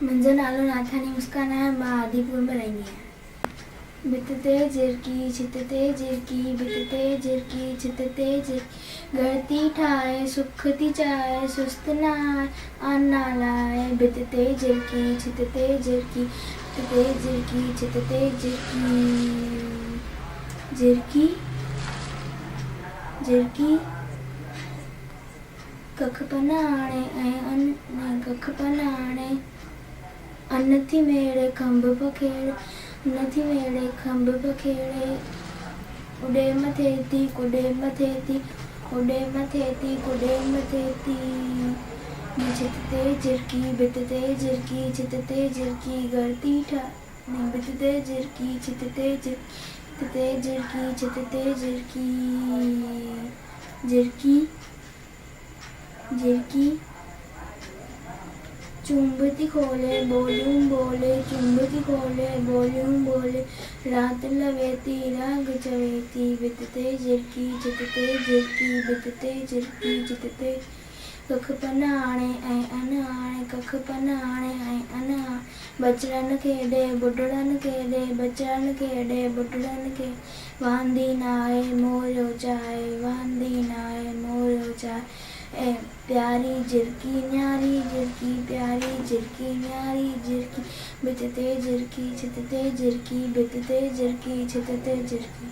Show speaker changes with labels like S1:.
S1: मुंहिंजो नालो नाथानी मुस्कान आहे। मां आदिपुर में रहंदी आहियां। भित ते झिरकी छित ते झिरकी भित ते झिरकी छित ते झिरकी घर थी ठाहे सुख थी चाहे सुस्त ना आना लाए। भित ते झिरकी छित ते झिरकी भित ते झिरकी छित ते झिरकी झिरकी झिरकी कख पनाणे ऐं अन कख पनाणे अन्न थी मेड़े खंभ पखेड़े अन्न थी मेड़े खंभ पखेड़े उड़े मथे थी कुॾे मथे थी उड़े मथे थी कुॾे मथे थी। छित ते झिरकी भित ते झिरकी छित ते झिरकी घर थी ठाहे भित ते झिरकी छित ते झिरकी छित ते झिरकी झिरकी झिरकी चुंबती खोले बोलियूं बोले चुंबती खोले बोलियूं बोले रात लवेती राग चवेती। भित ते झिरकी छित ते झिरकी भित ते झिरकी छित ते कख पनाणे ऐं अन आणे कख पनाणे ऐं अन आणे बचड़नि खे ॾे ॿुढड़नि खे ॾे बचड़नि खे ॾे ॿुढड़नि खे वांदी नाहे मोरियो चाहे वांदी नाहे मोरियो चाहे। ऐं प्यारी झिरकी न्यारी झिरकी प्यारी झिरकी न्यारी झिरकी भित ते झिरकी छित ते झिरकी भित ते झिरकी छित ते झिरकी।